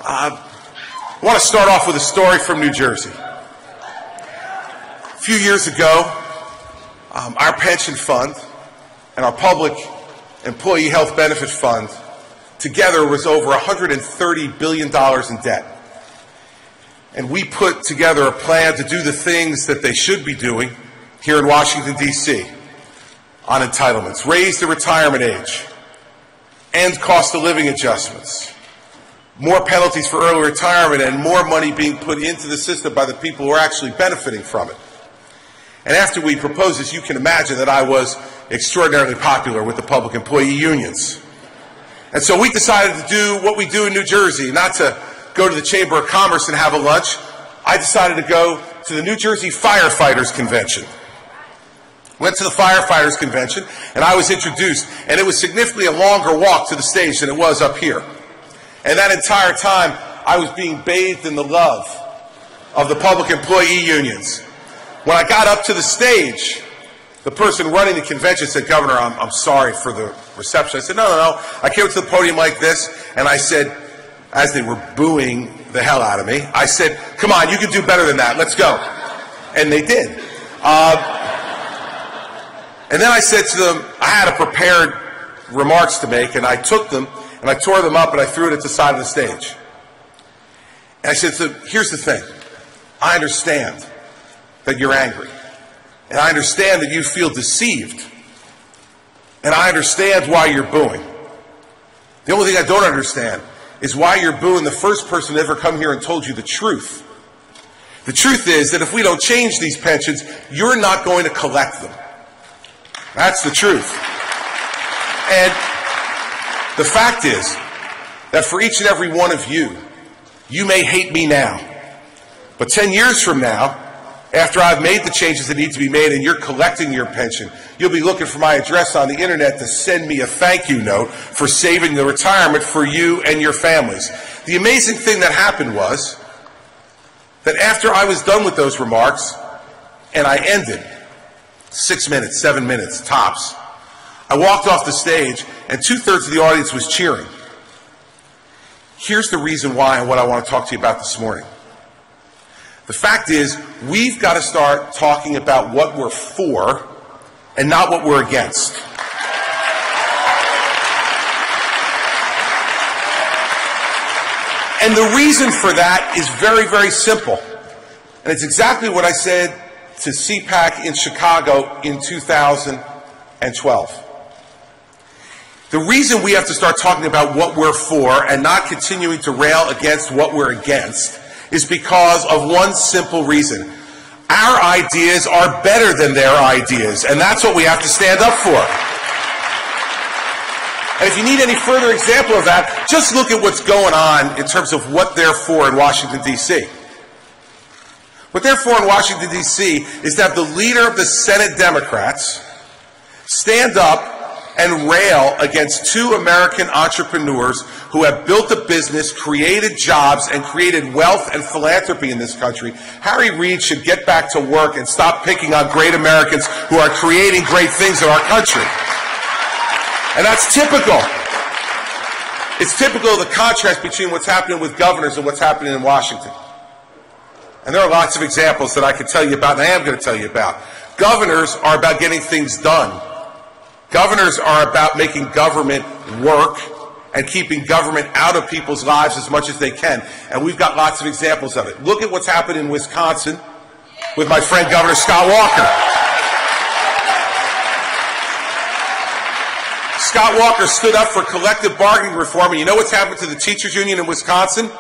I want to start off with a story from New Jersey. A few years ago, our pension fund and our public employee health benefit fund together was over $130 billion in debt. And we put together a plan to do the things that they should be doing here in Washington, D.C. on entitlements. Raise the retirement age, end cost of living adjustments, more penalties for early retirement, and more money being put into the system by the people who are actually benefiting from it. And after we proposed this, you can imagine that I was extraordinarily popular with the public employee unions. And so we decided to do what we do in New Jersey, not to go to the Chamber of Commerce and have a lunch. I decided to go to the New Jersey Firefighters Convention. Went to the Firefighters Convention, and I was introduced, and it was significantly a longer walk to the stage than it was up here. And that entire time, I was being bathed in the love of the public employee unions. When I got up to the stage, the person running the convention said, "Governor, I'm sorry for the reception." I said, No. I came to the podium like this, and I said, as they were booing the hell out of me, I said, "Come on, you can do better than that. Let's go." And they did. And then I said to them, I had a prepared remarks to make, and I took them, and I tore them up, and I threw it at the side of the stage. And I said, so here's the thing. I understand that you're angry. And I understand that you feel deceived. And I understand why you're booing. The only thing I don't understand is why you're booing the first person to ever come here and told you the truth. The truth is that if we don't change these pensions, you're not going to collect them. That's the truth. And the fact is that for each and every one of you, you may hate me now, but 10 years from now, after I've made the changes that need to be made and you're collecting your pension, you'll be looking for my address on the internet to send me a thank you note for saving the retirement for you and your families. The amazing thing that happened was that after I was done with those remarks, and I ended 6 minutes, 7 minutes, tops, I walked off the stage and 2/3 of the audience was cheering. Here's the reason why and what I want to talk to you about this morning. The fact is, we've got to start talking about what we're for and not what we're against. And the reason for that is very, very simple. And it's exactly what I said to CPAC in Chicago in 2012. The reason we have to start talking about what we're for and not continuing to rail against what we're against is because of one simple reason. Our ideas are better than their ideas, and that's what we have to stand up for. And if you need any further example of that, just look at what's going on in terms of what they're for in Washington, D.C. What they're for in Washington, D.C. is to have the leader of the Senate Democrats stand up and rail against two American entrepreneurs who have built a business, created jobs, and created wealth and philanthropy in this country. Harry Reid should get back to work and stop picking on great Americans who are creating great things in our country. And that's typical. It's typical of the contrast between what's happening with governors and what's happening in Washington. And there are lots of examples that I could tell you about, and I am going to tell you about. Governors are about getting things done. Governors are about making government work and keeping government out of people's lives as much as they can. And we've got lots of examples of it. Look at what's happened in Wisconsin with my friend Governor Scott Walker. Scott Walker stood up for collective bargaining reform, and you know what's happened to the teachers union in Wisconsin?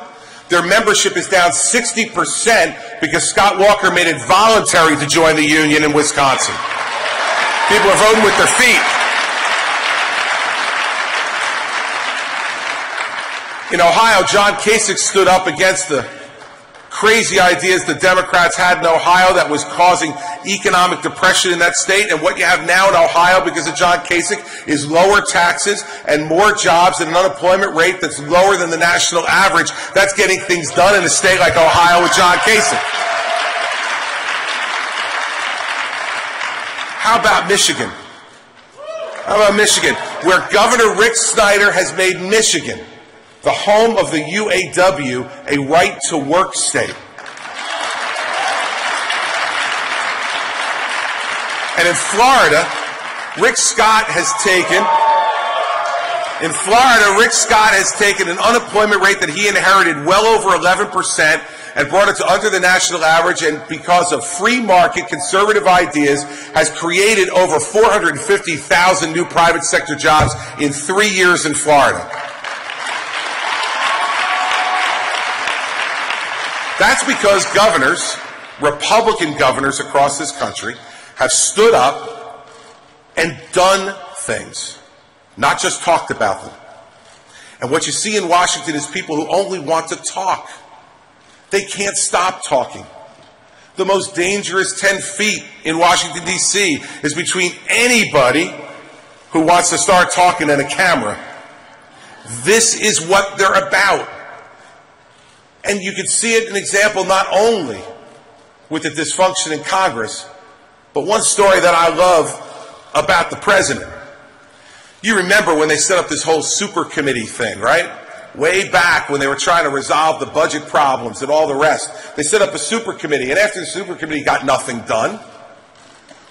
Their membership is down 60% because Scott Walker made it voluntary to join the union in Wisconsin. People are voting with their feet. In Ohio, John Kasich stood up against the crazy ideas the Democrats had in Ohio that was causing economic depression in that state. And what you have now in Ohio, because of John Kasich, is lower taxes and more jobs and an unemployment rate that's lower than the national average. That's getting things done in a state like Ohio with John Kasich. How about Michigan? How about Michigan, where Governor Rick Snyder has made Michigan the home of the UAW, a right-to-work state. And in Florida, Rick Scott has taken an unemployment rate that he inherited well over 11% and brought it to under the national average, and because of free market conservative ideas has created over 450,000 new private sector jobs in 3 years in Florida. That's because governors, Republican governors across this country, have stood up and done things, not just talked about them. And what you see in Washington is people who only want to talk. They can't stop talking. The most dangerous 10 feet in Washington, D.C. is between anybody who wants to start talking and a camera. This is what they're about. And you can see it an example not only with the dysfunction in Congress, but one story that I love about the president. You remember when they set up this whole super committee thing, right? Way back when they were trying to resolve the budget problems and all the rest. They set up a super committee, and after the super committee got nothing done,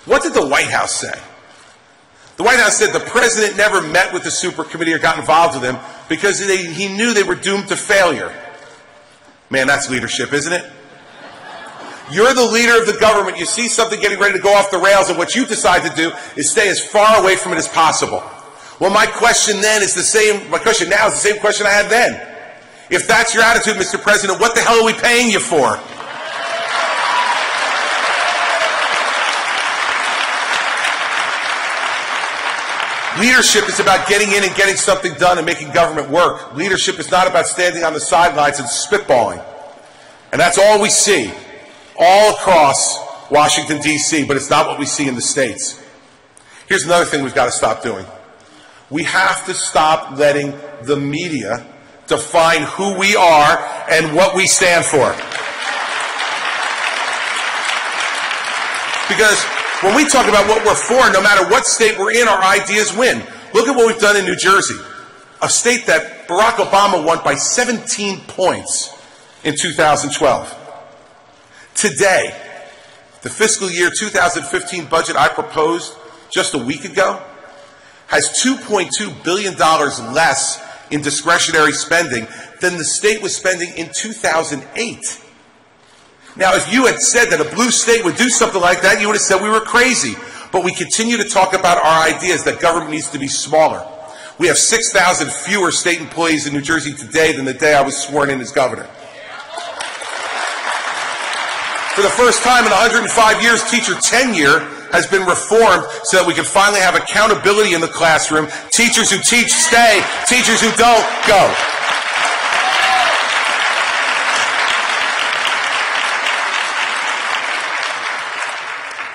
what did the White House say? The White House said the president never met with the super committee or got involved with them because he knew they were doomed to failure. Man, that's leadership, isn't it? You're the leader of the government. You see something getting ready to go off the rails, and what you decide to do is stay as far away from it as possible. Well, my question now is the same question I had then. If that's your attitude, Mr. President, what the hell are we paying you for? Leadership is about getting in and getting something done and making government work. Leadership is not about standing on the sidelines and spitballing. And that's all we see all across Washington, D.C., but it's not what we see in the states. Here's another thing we've got to stop doing. We have to stop letting the media define who we are and what we stand for. Because when we talk about what we're for, no matter what state we're in, our ideas win. Look at what we've done in New Jersey, a state that Barack Obama won by 17 points in 2012. Today, the fiscal year 2015 budget I proposed just a week ago has $2.2 billion less in discretionary spending than the state was spending in 2008. Now, if you had said that a blue state would do something like that, you would have said we were crazy. But we continue to talk about our ideas that government needs to be smaller. We have 6,000 fewer state employees in New Jersey today than the day I was sworn in as governor. For the first time in 105 years, teacher tenure has been reformed so that we can finally have accountability in the classroom. Teachers who teach stay, teachers who don't go.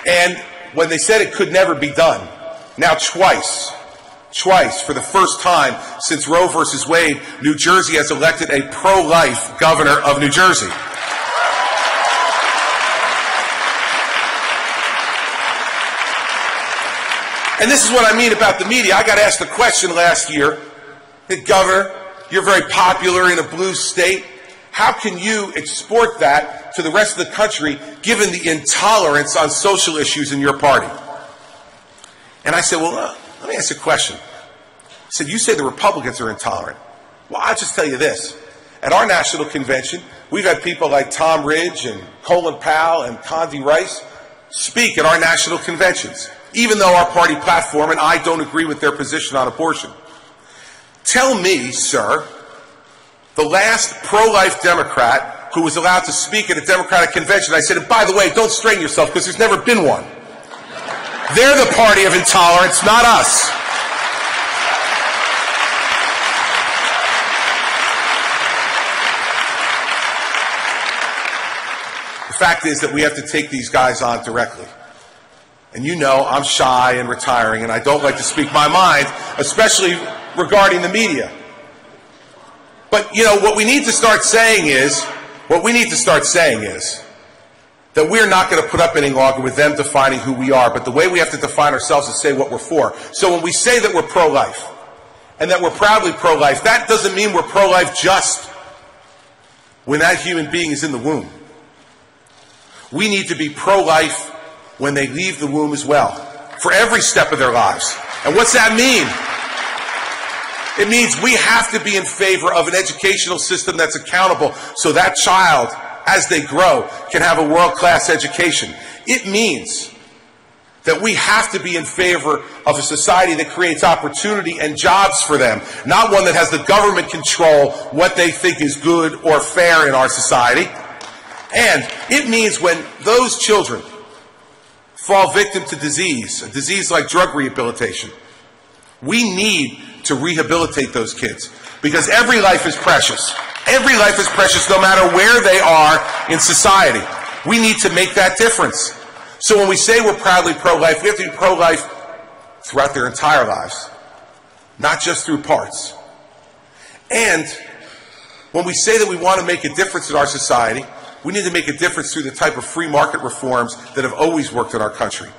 And when they said it could never be done, now twice, for the first time since Roe versus Wade, New Jersey has elected a pro-life governor of New Jersey. And this is what I mean about the media. I got asked the question last year, hey, Governor, you're very popular in a blue state. How can you export that to the rest of the country given the intolerance on social issues in your party? And I said, well, let me ask you a question. I said, you say the Republicans are intolerant. Well, I'll just tell you this. At our national convention, we've had people like Tom Ridge and Colin Powell and Condi Rice speak at our national conventions, even though our party platform and I don't agree with their position on abortion. Tell me, sir, the last pro-life Democrat who was allowed to speak at a Democratic convention. I said, and by the way, don't strain yourself because there's never been one. They're the party of intolerance, not us. The fact is that we have to take these guys on directly. And you know I'm shy and retiring, and I don't like to speak my mind, especially regarding the media. But, you know, what we need to start saying is that we're not going to put up any longer with them defining who we are, but the way we have to define ourselves is say what we're for. So when we say that we're pro-life, and that we're proudly pro-life, that doesn't mean we're pro-life just when that human being is in the womb. We need to be pro-life when they leave the womb as well, for every step of their lives. And what's that mean? It means we have to be in favor of an educational system that's accountable so that child, as they grow, can have a world-class education. It means that we have to be in favor of a society that creates opportunity and jobs for them, not one that has the government control what they think is good or fair in our society. And it means when those children fall victim to disease, a disease like drug rehabilitation, we need to rehabilitate those kids, because every life is precious. Every life is precious no matter where they are in society. We need to make that difference. So when we say we're proudly pro-life, we have to be pro-life throughout their entire lives, not just through parts. And when we say that we want to make a difference in our society, we need to make a difference through the type of free market reforms that have always worked in our country.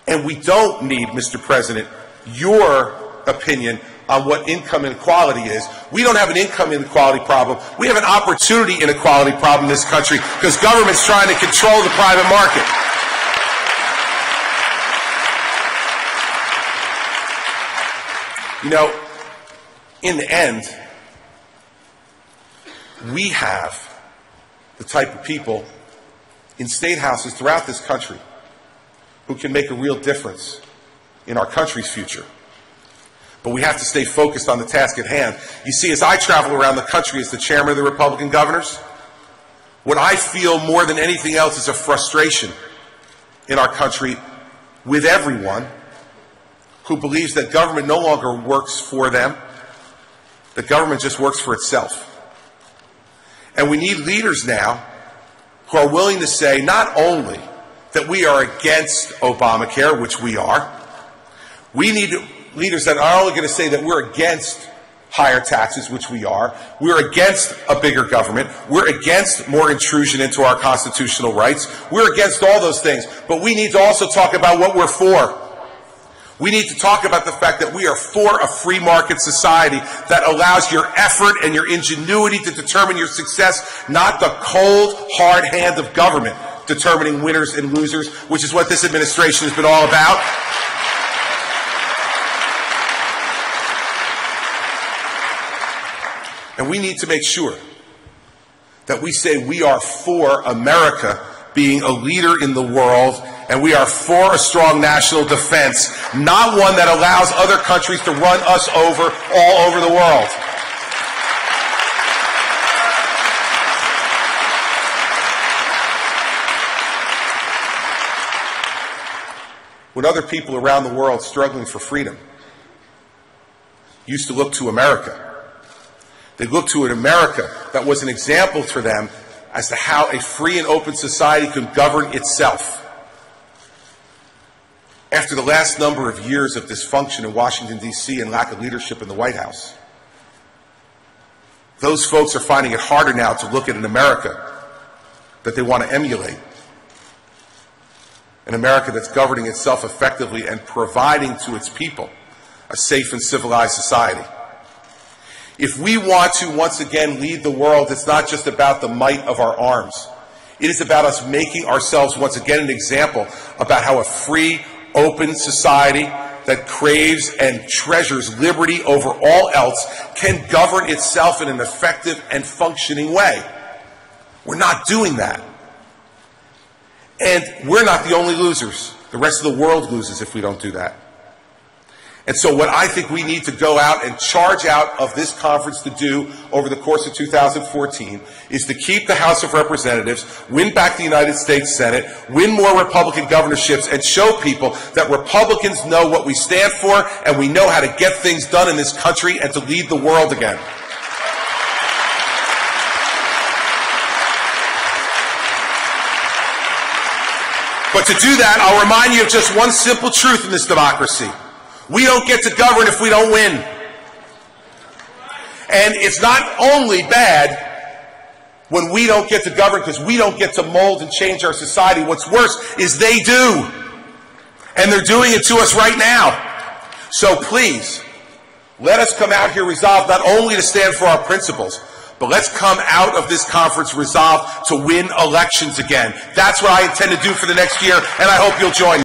And we don't need, Mr. President, your opinion on what income inequality is. We don't have an income inequality problem. We have an opportunity inequality problem in this country because government's trying to control the private market. You know, in the end, we have the type of people in state houses throughout this country who can make a real difference in our country's future. But we have to stay focused on the task at hand. You see, as I travel around the country as the chairman of the Republican governors, what I feel more than anything else is a frustration in our country with everyone who believes that government no longer works for them, that government just works for itself. And we need leaders now who are willing to say not only that we are against Obamacare, which we are, we need leaders that are only going to say that we're against higher taxes, which we are, we're against a bigger government, we're against more intrusion into our constitutional rights, we're against all those things, but we need to also talk about what we're for. We need to talk about the fact that we are for a free market society that allows your effort and your ingenuity to determine your success, not the cold, hard hand of government determining winners and losers, which is what this administration has been all about. And we need to make sure that we say we are for America being a leader in the world, and we are for a strong national defense, not one that allows other countries to run us over all over the world. When other people around the world struggling for freedom used to look to America, they looked to an America that was an example for them as to how a free and open society could govern itself. After the last number of years of dysfunction in Washington, D.C. and lack of leadership in the White House, those folks are finding it harder now to look at an America that they want to emulate. An America that's governing itself effectively and providing to its people a safe and civilized society. If we want to once again lead the world, it's not just about the might of our arms. It is about us making ourselves once again an example about how a free, open society that craves and treasures liberty over all else can govern itself in an effective and functioning way. We're not doing that. And we're not the only losers. The rest of the world loses if we don't do that. And so what I think we need to go out and charge out of this conference to do over the course of 2014 is to keep the House of Representatives, win back the United States Senate, win more Republican governorships, and show people that Republicans know what we stand for and we know how to get things done in this country and to lead the world again. But to do that, I'll remind you of just one simple truth in this democracy. We don't get to govern if we don't win. And it's not only bad when we don't get to govern because we don't get to mold and change our society. What's worse is they do. And they're doing it to us right now. So please, Let us come out here resolved not only to stand for our principles, but let's come out of this conference resolved to win elections again. That's what I intend to do for the next year, and I hope you'll join me.